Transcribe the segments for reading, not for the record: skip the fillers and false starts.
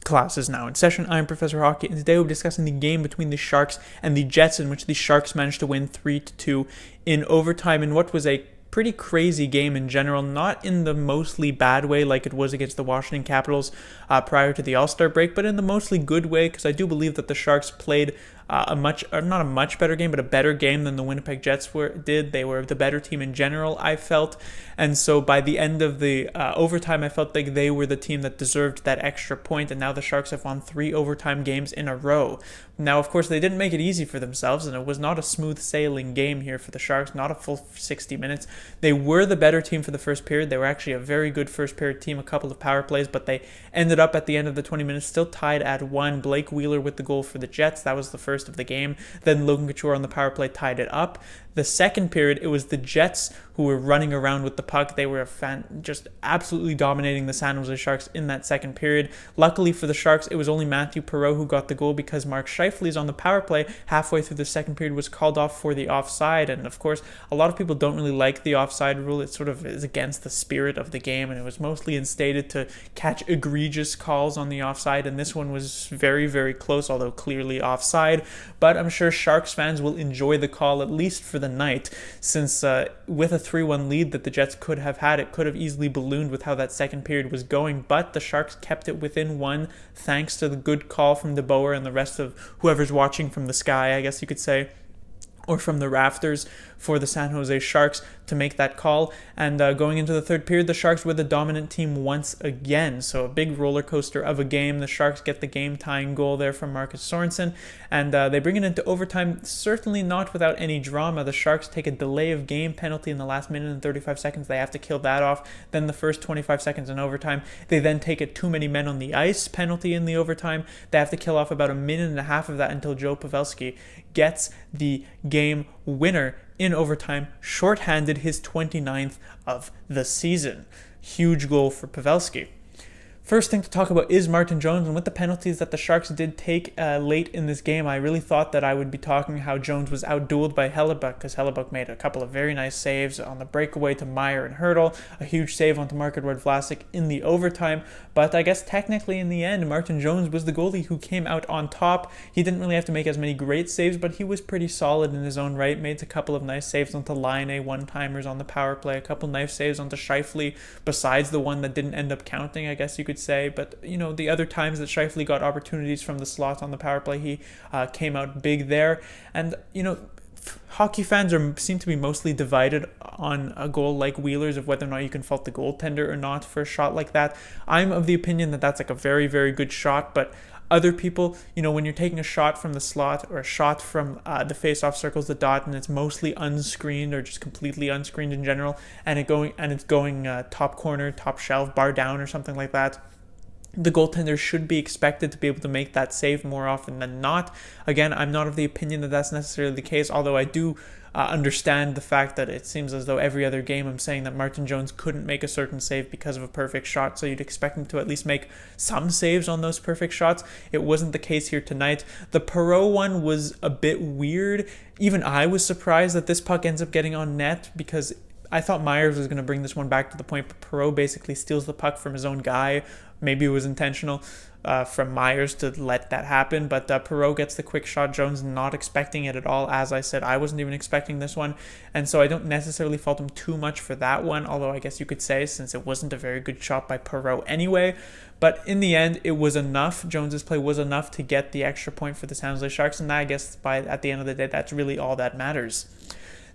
Class is now in session. I'm Professor Hockey, and today we'll be discussing the game between the Sharks and the Jets, in which the Sharks managed to win 3-2 in overtime in what was a pretty crazy game in general, not in the mostly bad way like it was against the Washington Capitals prior to the All-Star break, but in the mostly good way, because I do believe that the Sharks played not a much better game, but a better game than the Winnipeg Jets did. They were the better team in general, I felt. And so by the end of the overtime, I felt like they were the team that deserved that extra point. And now the Sharks have won 3 overtime games in a row. Now, of course, they didn't make it easy for themselves, and it was not a smooth sailing game here for the Sharks, not a full 60 minutes. They were the better team for the first period. They were actually a very good first period team, a couple of power plays, but they ended up at the end of the 20 minutes still tied at 1. Blake Wheeler with the goal for the Jets. That was the first of the game. Then Logan Couture on the power play tied it up. The second period, it was the Jets who were running around with the puck. They were just absolutely dominating the San Jose Sharks in that second period. Luckily for the Sharks, it was only Matthew Perreault who got the goal, because Mark Scheifele's on the power play halfway through the second period was called off for the offside. And of course, a lot of people don't really like the offside rule. It sort of is against the spirit of the game, and it was mostly instated to catch egregious calls on the offside. And this one was very, very close, although clearly offside. But I'm sure Sharks fans will enjoy the call, at least for the night, since with a 3-1 lead that the Jets could have had, it could have easily ballooned with how that second period was going, but the Sharks kept it within 1 thanks to the good call from DeBoer and the rest of whoever's watching from the sky, I guess you could say, or from the rafters for the San Jose Sharks to make that call. And going into the third period, the Sharks were the dominant team once again. So a big roller coaster of a game. The Sharks get the game-tying goal there from Marcus Sorensen, and they bring it into overtime, certainly not without any drama. The Sharks take a delay of game penalty in the last minute and 35 seconds. They have to kill that off. Then the first 25 seconds in overtime, they then take a too many men on the ice penalty in the overtime. They have to kill off about a minute and a half of that until Joe Pavelski gets the game winner in overtime, shorthanded, his 29th of the season. Huge goal for Pavelski. First thing to talk about is Martin Jones, and with the penalties that the Sharks did take late in this game, I really thought that I would be talking how Jones was outdueled by Hellebuck, because Hellebuck made a couple of very nice saves on the breakaway to Meyer and Hurdle, a huge save onto Marc-Edouard Vlasic in the overtime, but I guess technically in the end, Martin Jones was the goalie who came out on top. He didn't really have to make as many great saves, but he was pretty solid in his own right, made a couple of nice saves onto Laine, one-timers on the power play, a couple nice saves onto Scheifele, besides the one that didn't end up counting, I guess you could say. But the other times that Scheifele got opportunities from the slot on the power play, he came out big there. And hockey fans seem to be mostly divided on a goal like Wheeler's of whether or not you can fault the goaltender or not for a shot like that. I'm of the opinion that that's like a very, very good shot, but other people, when you're taking a shot from the slot or a shot from the face-off circles the dot, and it's mostly unscreened or just completely unscreened in general, and it's going top corner, top shelf, bar down or something like that, the goaltender should be expected to be able to make that save more often than not. Again, I'm not of the opinion that that's necessarily the case, although I do understand the fact that it seems as though every other game I'm saying that Martin Jones couldn't make a certain save because of a perfect shot, so you'd expect him to at least make some saves on those perfect shots. It wasn't the case here tonight. The Perreault one was a bit weird. Even I was surprised that this puck ends up getting on net, because I thought Myers was going to bring this one back to the point, but Perreault basically steals the puck from his own guy. Maybe it was intentional from Myers to let that happen, but Perreault gets the quick shot. Jones not expecting it at all. As I said, I wasn't even expecting this one, and so I don't necessarily fault him too much for that one, although I guess you could say, since it wasn't a very good shot by Perreault anyway. But in the end, it was enough. Jones's play was enough to get the extra point for the San Jose Sharks, and I guess at the end of the day, that's really all that matters.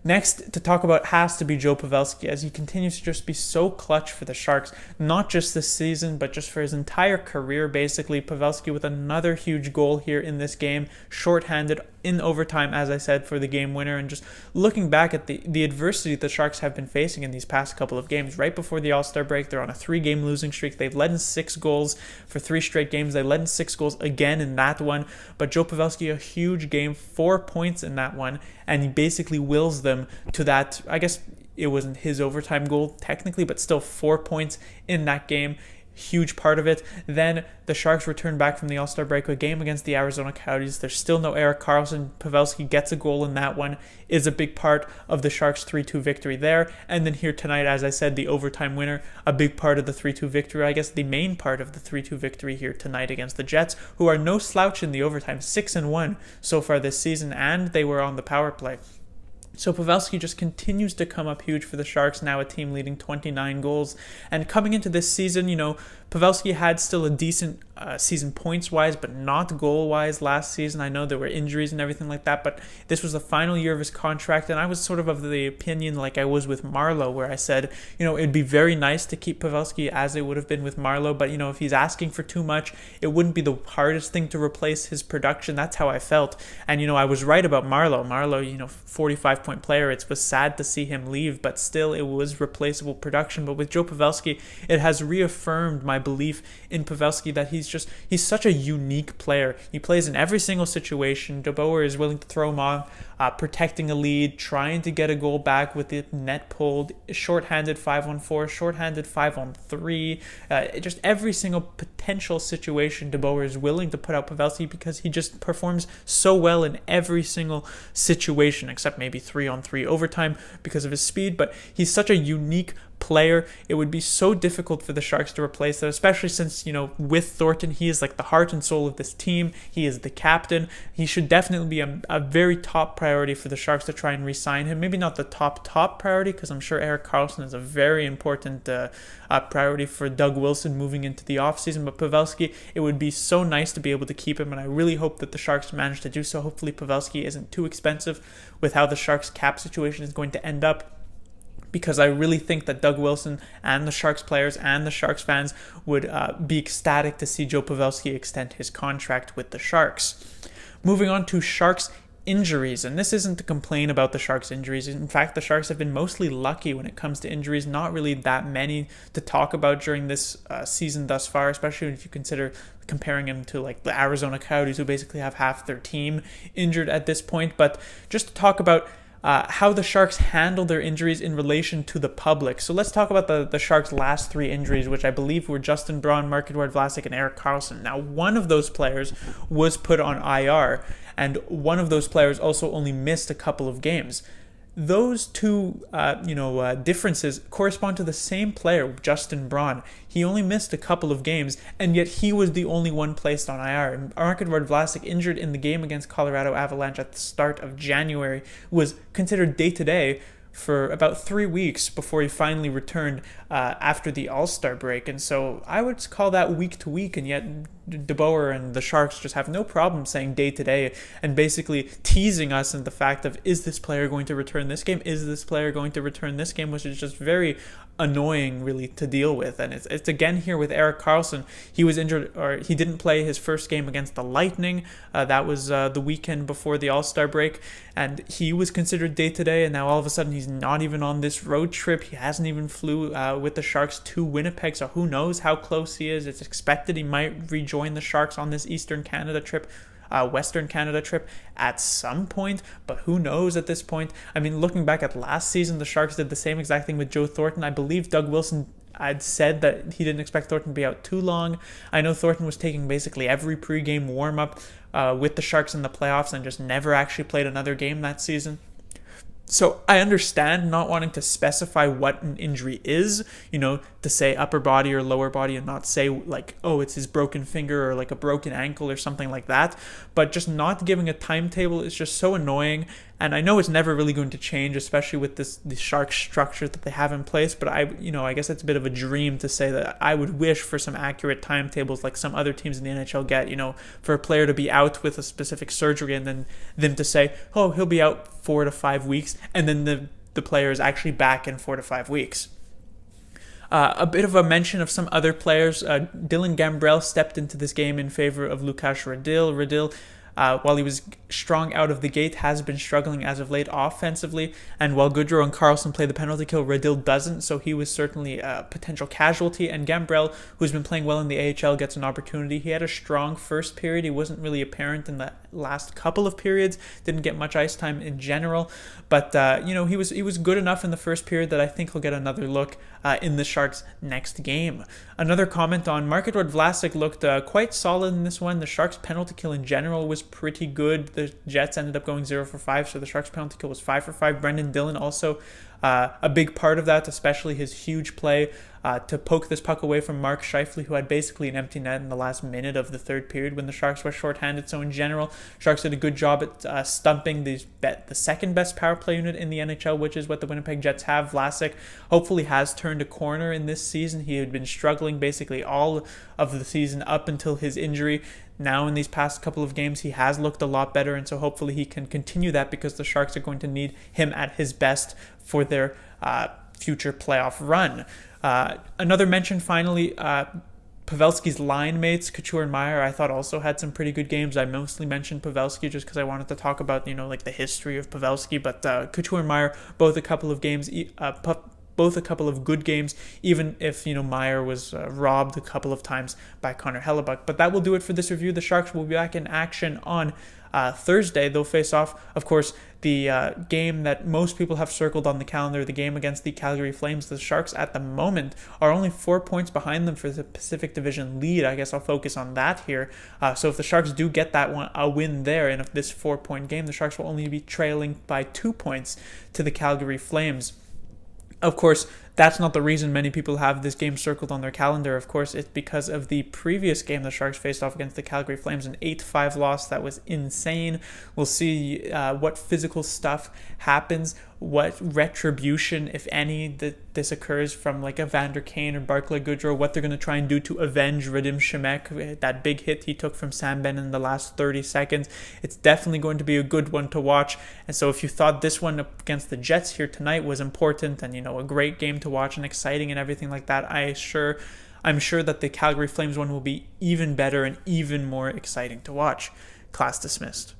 Next to talk about has to be Joe Pavelski, as he continues to just be so clutch for the Sharks, not just this season, but just for his entire career, basically. Pavelski with another huge goal here in this game, shorthanded in overtime, as I said, for the game winner. And just looking back at the adversity the Sharks have been facing in these past couple of games, right before the All-Star break, they're on a 3-game losing streak. They've led in 6 goals for 3 straight games. They led in 6 goals again in that one. But Joe Pavelski, a huge game, 4 points in that one, and he basically wills them to that. I guess it wasn't his overtime goal technically, but still 4 points in that game. huge part of it. Then the Sharks return back from the All-Star break, a game against the Arizona Coyotes. There's still no Erik Karlsson. Pavelski gets a goal in that one, is a big part of the Sharks' 3-2 victory there. And then here tonight, as I said, the overtime winner, a big part of the 3-2 victory. I guess the main part of the 3-2 victory here tonight against the Jets, who are no slouch in the overtime, 6-1 so far this season, and they were on the power play. So Pavelski just continues to come up huge for the Sharks, now a team leading 29 goals. And coming into this season, Pavelski had still a decent season points-wise, but not goal-wise last season. I know there were injuries and everything like that, but this was the final year of his contract, and I was sort of the opinion like I was with Marleau, where I said, it'd be very nice to keep Pavelski as it would have been with Marleau, but, if he's asking for too much, it wouldn't be the hardest thing to replace his production. That's how I felt. And, I was right about Marleau. Marleau, 45-point player. It was sad to see him leave, but still it was replaceable production. But with Joe Pavelski, it has reaffirmed my belief in Pavelski that he's such a unique player. He plays in every single situation. DeBoer is willing to throw him on, protecting a lead, trying to get a goal back with the net pulled, shorthanded 5-on-4, shorthanded 5-on-3. Just every single potential situation DeBoer is willing to put out Pavelski because he just performs so well in every single situation, except maybe 3-on-3 overtime because of his speed. But he's such a unique player. It would be so difficult for the Sharks to replace that, especially since, with Thornton, he is like the heart and soul of this team. He is the captain. He should definitely be a very top priority for the Sharks to try and re-sign him. Maybe not the top priority, because I'm sure Erik Karlsson is a very important priority for Doug Wilson moving into the offseason. But Pavelski, it would be so nice to be able to keep him, and I really hope that the Sharks manage to do so. Hopefully Pavelski isn't too expensive with how the Sharks cap situation is going to end up, because I really think that Doug Wilson and the Sharks players and the Sharks fans would be ecstatic to see Joe Pavelski extend his contract with the Sharks. Moving on to Sharks injuries, and this isn't to complain about the Sharks injuries. In fact, the Sharks have been mostly lucky when it comes to injuries, not really that many to talk about during this season thus far, especially if you consider comparing them to like the Arizona Coyotes, who basically have half their team injured at this point. But just to talk about how the Sharks handle their injuries in relation to the public. So let's talk about the Sharks' last 3 injuries, which I believe were Justin Braun, Marc-Edouard Vlasic, and Erik Karlsson. Now, one of those players was put on IR, and one of those players also only missed a couple of games. Those two, differences correspond to the same player, Justin Braun. He only missed a couple of games, and yet he was the only one placed on IR. Marc-Edouard Vlasic, injured in the game against Colorado Avalanche at the start of January, was considered day-to-day for about 3 weeks before he finally returned after the All-Star break. And so I would call that week to week, and yet DeBoer and the Sharks just have no problem saying day to day and basically teasing us in the fact of, is this player going to return this game? Is this player going to return this game? Which is just very annoying really to deal with. And it's again here with Erik Karlsson. He was injured, or he didn't play his first game against the Lightning. That was the weekend before the All-Star break, and he was considered day to day, and now all of a sudden he's not even on this road trip. He hasn't even flew with the Sharks to Winnipeg, so who knows how close he is. It's expected he might rejoin the Sharks on this Western Canada trip at some point, but who knows at this point. I mean, looking back at last season, the Sharks did the same exact thing with Joe Thornton. I believe Doug Wilson had said that he didn't expect Thornton to be out too long. I know Thornton was taking basically every pregame warm-up with the Sharks in the playoffs and just never actually played another game that season. So I understand not wanting to specify what an injury is, to say upper body or lower body and not say like, oh, it's his broken finger or like a broken ankle or something like that. But just not giving a timetable is just so annoying. And I know it's never really going to change, especially with the Sharks structure that they have in place. But I guess it's a bit of a dream to say that I would wish for some accurate timetables like some other teams in the NHL get, for a player to be out with a specific surgery and then them to say, oh, he'll be out 4 to 5 weeks. And then the player is actually back in 4 to 5 weeks. A bit of a mention of some other players. Dylan Gambrell stepped into this game in favor of Lukáš Radil. Radil while he was strong out of the gate, has been struggling as of late offensively. And while Goodrow and Carlson play the penalty kill, Radil doesn't, so he was certainly a potential casualty. And Gambrell, who's been playing well in the AHL, gets an opportunity. He had a strong first period. He wasn't really apparent in the last couple of periods. Didn't get much ice time in general, but he was good enough in the first period that I think he'll get another look in the Sharks' next game. Another comment on Marc-Edouard Vlasic looked quite solid in this one. The Sharks' penalty kill in general was pretty good. The Jets ended up going 0 for 5, so the Sharks' penalty kill was 5 for 5. Brendan Dillon also a big part of that, especially his huge play to poke this puck away from Mark Scheifele, who had basically an empty net in the last minute of the third period when the Sharks were shorthanded. So in general, Sharks did a good job at stumping the second best power play unit in the NHL, which is what the Winnipeg Jets have. Vlasic hopefully has turned a corner in this season. He had been struggling basically all of the season up until his injury. Now in these past couple of games, he has looked a lot better, and so hopefully he can continue that, because the Sharks are going to need him at his best for their future playoff run. Another mention finally, Pavelski's line mates, Couture and Meyer, I thought also had some pretty good games. I mostly mentioned Pavelski just because I wanted to talk about, like the history of Pavelski, but Couture and Meyer, both a couple of games, both a couple of good games, even if, Meyer was robbed a couple of times by Connor Hellebuck. But that will do it for this review. The Sharks will be back in action on Thursday. They'll face off, of course, the game that most people have circled on the calendar, the game against the Calgary Flames. The Sharks at the moment are only 4 points behind them for the Pacific Division lead. I guess I'll focus on that here. So if the Sharks do get that one, a win there in this 4-point game, the Sharks will only be trailing by 2 points to the Calgary Flames. Of course, that's not the reason many people have this game circled on their calendar. Of course, it's because of the previous game the Sharks faced off against the Calgary Flames, an 8-5 loss. That was insane. We'll see what physical stuff happens, what retribution, if any, that this occurs from like Evander Kane or Barclay Goodrow, what they're going to try and do to avenge Radim Shemek, that big hit he took from Sam Bennett in the last 30 seconds. It's definitely going to be a good one to watch. And so if you thought this one against the Jets here tonight was important and, a great game to watch and exciting and everything like that, I'm sure that the Calgary Flames one will be even better and even more exciting to watch. Class dismissed.